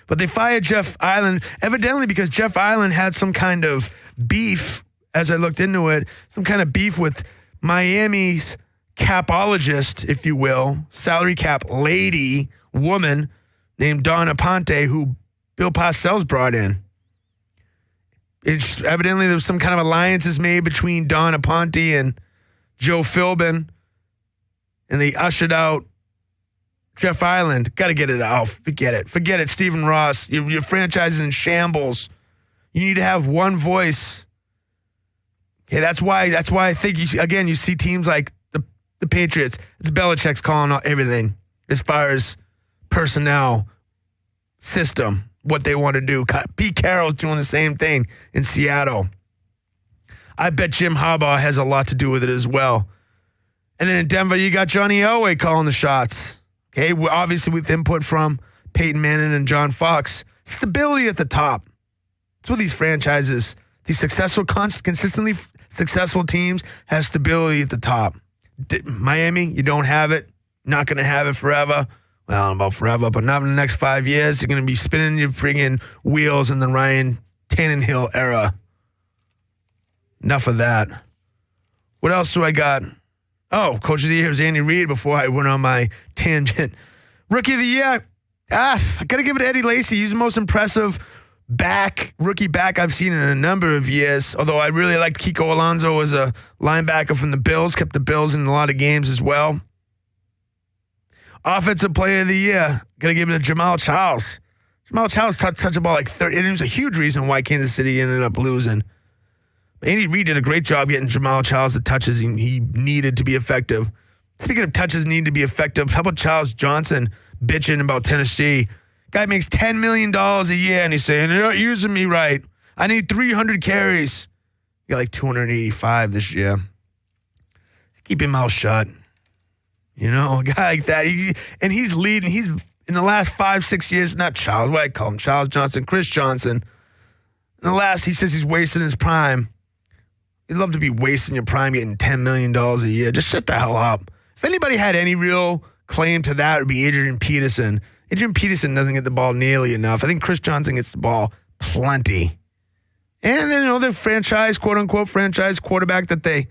Speaker 2: But they fired Jeff Island, evidently because Jeff Island had some kind of beef, as I looked into it, some kind of beef with Miami's capologist, if you will, salary cap lady, woman, named Donna Ponte, who Bill Parcells brought in. It's evidently there was some kind of alliances made between Donna Ponte and Joe Philbin, and they ushered out Jeff Island. Got to get it out. Forget it. Stephen Ross, your franchise is in shambles. You need to have one voice. Okay, that's why I think you see teams like the Patriots. It's Belichick's calling out everything as far as personnel, system, what they want to do. Pete Carroll's doing the same thing in Seattle. I bet Jim Harbaugh has a lot to do with it as well. And then in Denver, you got Johnny Elway calling the shots. Okay, obviously with input from Peyton Manning and John Fox. Stability at the top. That's what these franchises, these consistently successful teams, have stability at the top. Miami, you don't have it. Not going to have it forever. Well, I don't know about forever, but not in the next 5 years. You're going to be spinning your friggin' wheels in the Ryan Tannehill era. Enough of that. What else do I got? Oh, Coach of the Year was Andy Reid before I went on my tangent. Rookie of the Year. I got to give it to Eddie Lacy. He's the most impressive rookie back I've seen in a number of years, although I really liked Kiko Alonso as a linebacker from the Bills, kept the Bills in a lot of games as well. Offensive Player of the Year. Got to give it to Jamal Charles. Jamal Charles touched the ball like 30, and it was a huge reason why Kansas City ended up losing. Andy Reid did a great job getting Jamal Charles the touches he needed to be effective. Speaking of touches needing to be effective, how about Charles Johnson bitching about Tennessee? Guy makes $10 million a year, and he's saying, "You're not using me right. I need 300 carries." He got like 285 this year. Keep your mouth shut. A guy like that. He's leading. He's in the last 5-6 years, not Charles, what I call him, Charles Johnson, Chris Johnson. In the last, he says he's wasting his prime. You'd love to be wasting your prime getting $10 million a year. Just shut the hell up. If anybody had any real claim to that, it would be Adrian Peterson. Adrian Peterson doesn't get the ball nearly enough. I think Chris Johnson gets the ball plenty. And then, their franchise, quote-unquote franchise quarterback that they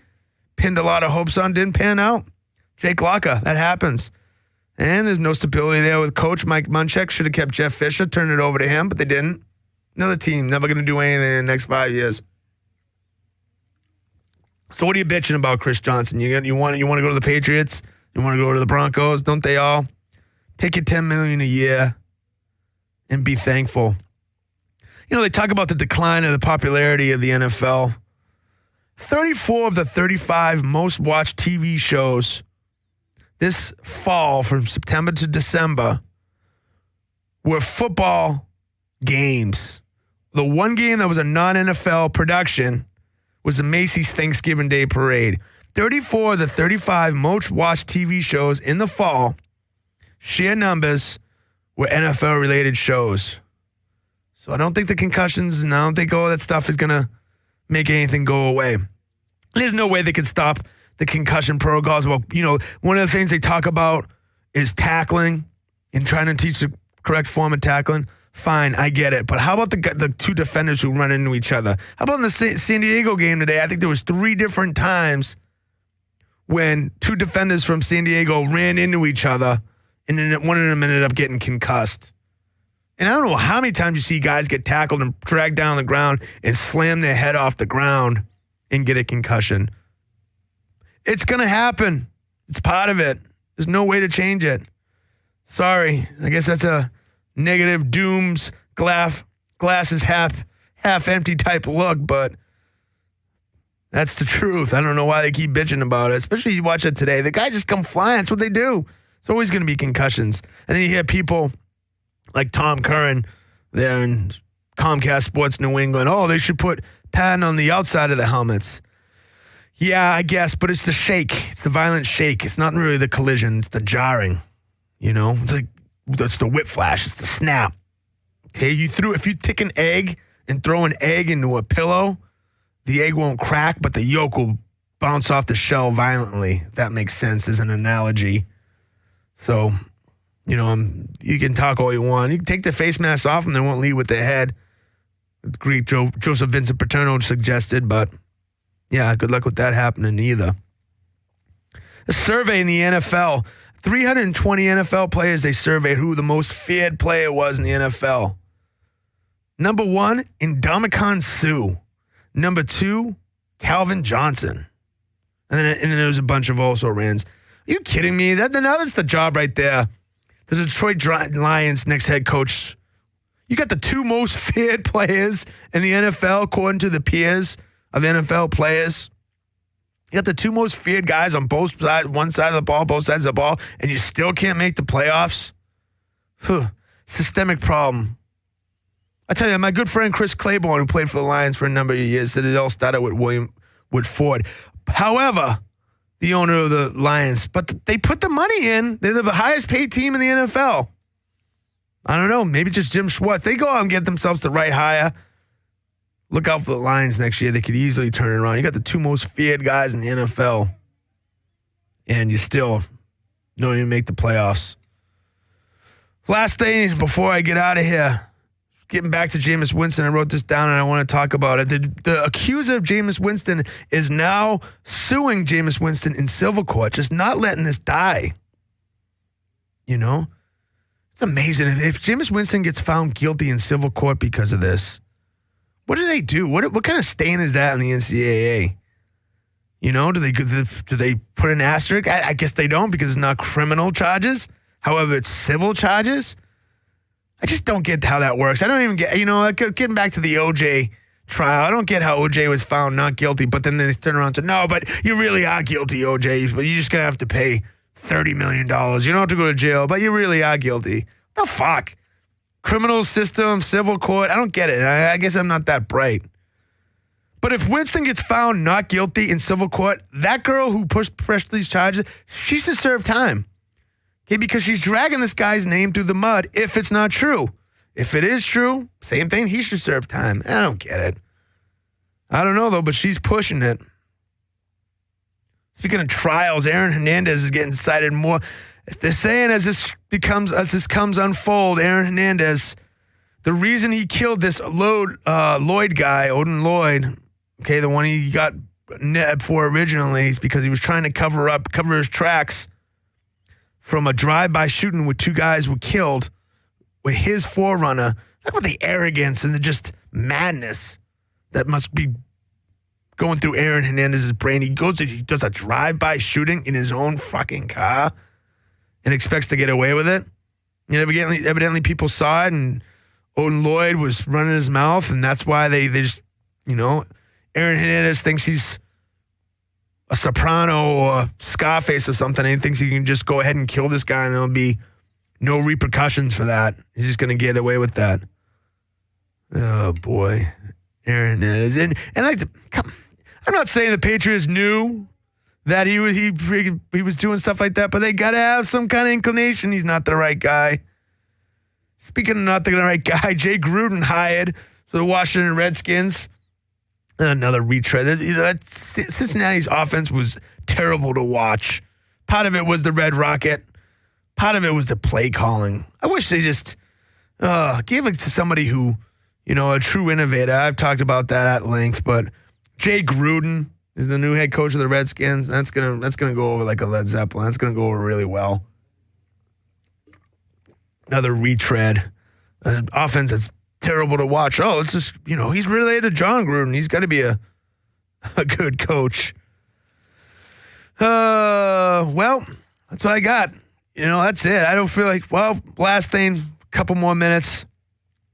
Speaker 2: pinned a lot of hopes on didn't pan out. Jake Locker, that happens. And there's no stability there with Coach Mike Munchak. Should have kept Jeff Fisher, turned it over to him, but they didn't. Another team, never going to do anything in the next 5 years. So what are you bitching about, Chris Johnson? You want to go to the Patriots? You want to go to the Broncos? Don't they all? Take your $10 million a year and be thankful. They talk about the decline of the popularity of the NFL. 34 of the 35 most watched TV shows this fall from September to December were football games. The one game that was a non-NFL production was the Macy's Thanksgiving Day Parade. 34 of the 35 most watched TV shows in the fall, sheer numbers, were NFL-related shows. So I don't think the concussions and I don't think all that stuff is going to make anything go away. There's no way they can stop the concussion protocols. Well, one of the things they talk about is tackling and trying to teach the correct form of tackling. Fine, I get it. But how about the two defenders who run into each other? How about in the San Diego game today? I think there was 3 different times when two defenders from San Diego ran into each other and then one of them ended up getting concussed. And I don't know how many times you see guys get tackled and dragged down on the ground and slam their head off the ground and get a concussion. It's going to happen. It's part of it. There's no way to change it. Sorry. I guess that's a negative dooms, glasses half empty type look, but that's the truth. I don't know why they keep bitching about it, especially you watch it today. The guy just come flying. That's what they do. It's always going to be concussions. And then you hear people like Tom Curran there in Comcast Sports New England. Oh, they should put padding on the outside of the helmets. Yeah, I guess, but it's the shake. It's the violent shake. It's not really the collision. It's the jarring. It's the whiplash. It's the snap. Okay, if you take an egg and throw an egg into a pillow, the egg won't crack, but the yolk will bounce off the shell violently. If that makes sense as an analogy. So, you can talk all you want. You can take the face mask off and they won't lead with their head. The Greek Joseph Vincent Paterno suggested, but yeah, good luck with that happening either. A survey in the NFL, 320 NFL players, they surveyed who the most feared player was in the NFL. Number 1, Ndamukong Suh. Number 2, Calvin Johnson. And then there was a bunch of also-rans. Are you kidding me? That's the job right there. The Detroit Lions next head coach. You got the 2 most feared players in the NFL, according to the peers of NFL players. You got the 2 most feared guys on both sides, one side of the ball, both sides of the ball, and you still can't make the playoffs? Systemic problem. I tell you, my good friend Chris Claiborne, who played for the Lions for a number of years, said it all started with William Wood Ford. However, the owner of the Lions, but they put the money in. They're the highest paid team in the NFL. I don't know. Maybe just Jim Schwartz. They go out and get themselves the right hire. Look out for the Lions next year. They could easily turn it around. You got the 2 most feared guys in the NFL, and you still don't even make the playoffs. Last thing before I get out of here, getting back to Jameis Winston, I wrote this down and I want to talk about it. The accuser of Jameis Winston is now suing Jameis Winston in civil court, just not letting this die. It's amazing. If Jameis Winston gets found guilty in civil court because of this, what do they do? What kind of stain is that in the NCAA? Do they put an asterisk? I guess they don't because it's not criminal charges. However, it's civil charges. I just don't get how that works. I don't even get, getting back to the OJ trial, I don't get how OJ was found not guilty, but then they turn around and say, no, but you really are guilty, OJ, but you're just going to have to pay $30 million. You don't have to go to jail, but you really are guilty. The fuck? Criminal system, civil court, I don't get it. I guess I'm not that bright. But if Winston gets found not guilty in civil court, that girl who pressed these charges, she should serve time. Okay, because she's dragging this guy's name through the mud if it's not true. If it is true, same thing, he should serve time. I don't get it. I don't know, though, but she's pushing it. Speaking of trials, Aaron Hernandez is getting cited more. If they're saying as this comes unfold, Aaron Hernandez, the reason he killed this Lloyd guy, Odin Lloyd, okay, the one he got nabbed for originally, is because he was trying to cover his tracks from a drive-by shooting with 2 guys were killed with his forerunner. Talk about the arrogance and the just madness that must be going through Aaron Hernandez's brain. He does a drive-by shooting in his own fucking car and expects to get away with it. And evidently people saw it, and Odin Lloyd was running his mouth, and that's why they just, Aaron Hernandez thinks he's a Soprano or Scarface or something, and he thinks he can just go ahead and kill this guy and there'll be no repercussions for that. He's just going to get away with that. Oh, boy. Aaron Hernandez. And I'm not saying the Patriots knew that he was doing stuff like that, but they got to have some kind of inclination. He's not the right guy. Speaking of not the right guy, Jay Gruden hired for the Washington Redskins. Another retread. Cincinnati's offense was terrible to watch. Part of it was the Red Rocket. Part of it was the play calling. I wish they just gave it to somebody who, a true innovator. I've talked about that at length, but Jay Gruden is the new head coach of the Redskins. That's gonna go over like a Led Zeppelin. That's gonna go over really well. another retread. An offense that's terrible to watch. Oh, it's just, he's related to John Gruden. He's got to be a good coach. Well, that's what I got. That's it. I don't feel like, last thing, a couple more minutes.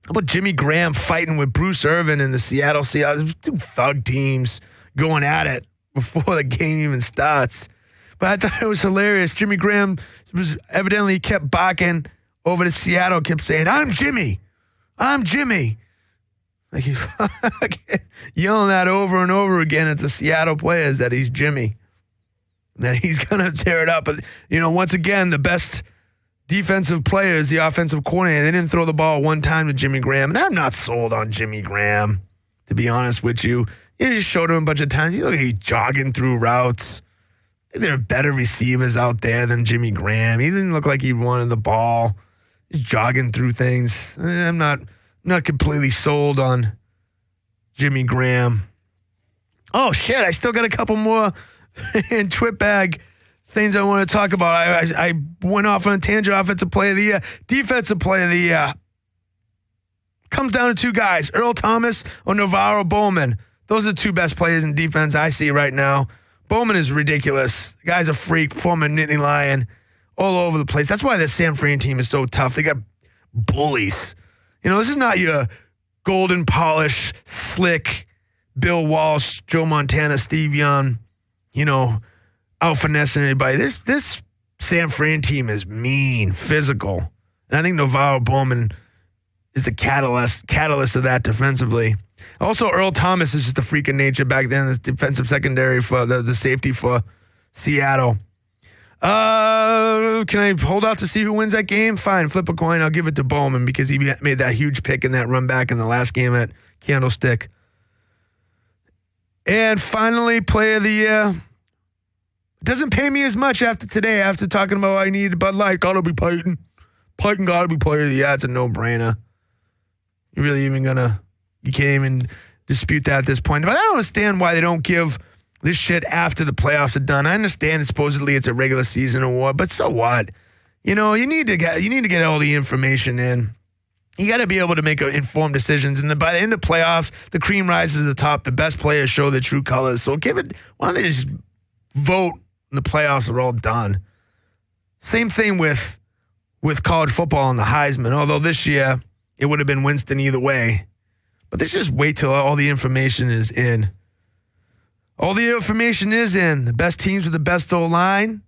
Speaker 2: How about Jimmy Graham fighting with Bruce Irvin in the Seattle Seahawks? Two thug teams going at it before the game even starts. But I thought it was hilarious. Jimmy Graham was evidently kept barking over to Seattle, kept saying, "I'm Jimmy. I'm Jimmy." Like he's yelling that over and over again at the Seattle players that he's Jimmy. And that he's going to tear it up. But, once again, the best defensive players, the offensive coordinator, they didn't throw the ball one time to Jimmy Graham. And I'm not sold on Jimmy Graham, to be honest with you. You just showed him a bunch of times. You look like he's jogging through routes. I think there are better receivers out there than Jimmy Graham. He didn't look like he wanted the ball. He's jogging through things. I'm not completely sold on Jimmy Graham. Oh, shit. I still got a couple more in Twit Bag things I want to talk about. I went off on a tangent. Offensive player of the year, defensive player of the year. Comes down to two guys, Earl Thomas or Navarro Bowman. Those are the two best players in defense I see right now. Bowman is ridiculous. The guy's a freak, former Nittany Lion, all over the place. That's why the San Fran team is so tough. They got bullies. This is not your golden polish, slick, Bill Walsh, Joe Montana, Steve Young, out finessing anybody. This San Fran team is mean, physical. And I think Navarro Bowman is the catalyst of that defensively. Also, Earl Thomas is just a freak of nature back then, this defensive secondary for the safety for Seattle. Can I hold out to see who wins that game? Fine, flip a coin. I'll give it to Bowman because he made that huge pick in that run back in the last game at Candlestick. And finally, player of the year. It doesn't pay me as much after today, after talking about I needed Bud Light. Gotta be Peyton. Peyton gotta be player of the year. It's a no-brainer. You can't even dispute that at this point. But I don't understand why they don't give this shit after the playoffs are done. I understand supposedly it's a regular season award, but so what? You need to get all the information in. You got to be able to make informed decisions. And then by the end of playoffs, the cream rises to the top. The best players show their true colors. So why don't they just vote when the playoffs are all done? Same thing with college football and the Heisman. Although this year it would have been Winston either way. But they just wait till all the information is in. All the information is in. The best teams with the best O-line.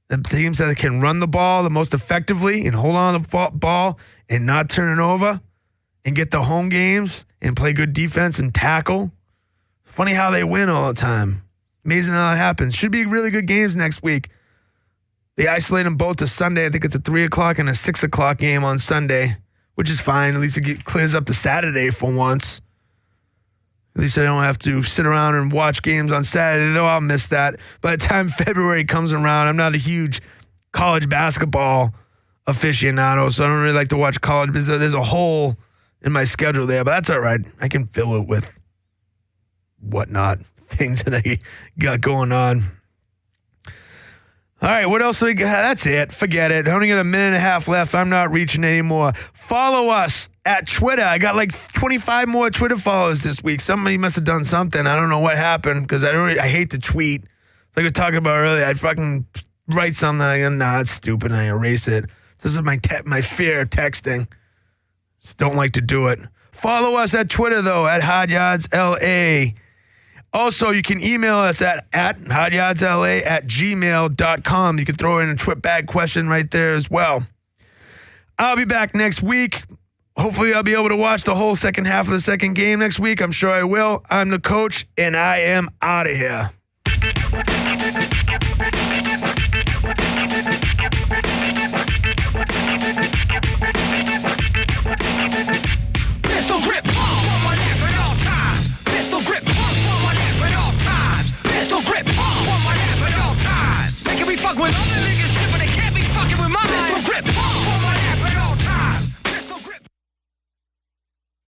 Speaker 2: The teams that can run the ball the most effectively and hold on to the ball and not turn it over and get the home games and play good defense and tackle. Funny how they win all the time. Amazing how that happens. Should be really good games next week. They isolate them both to Sunday. I think it's a 3 o'clock and a 6 o'clock game on Sunday, which is fine. At least it clears up the Saturday for once. At least I don't have to sit around and watch games on Saturday, though I'll miss that. By the time February comes around, I'm not a huge college basketball aficionado, so I don't really like to watch college because there's a hole in my schedule there, but that's all right. I can fill it with whatnot, things that I got going on. All right, what else do we got? That's it. Forget it. I only got a minute and a half left. I'm not reaching anymore. Follow us at Twitter. I got like 25 more Twitter followers this week. Somebody must have done something. I don't know what happened because I hate to tweet. It's like we were talking about earlier. I'd fucking write something and nah, it's stupid, and I erase it. This is my fear of texting. Just don't like to do it. Follow us at Twitter, though, at HotYardsLA. Also, you can email us at hotyardsla@gmail.com. You can throw in a Twit Bag question right there as well. I'll be back next week. Hopefully, I'll be able to watch the whole second half of the second game next week. I'm sure I will. I'm the coach, and I am out of here.
Speaker 1: Pistol grip, one more lap at all times. Pistol grip, one more lap at all times. Pistol grip, one more lap at all times. They can be fucked with.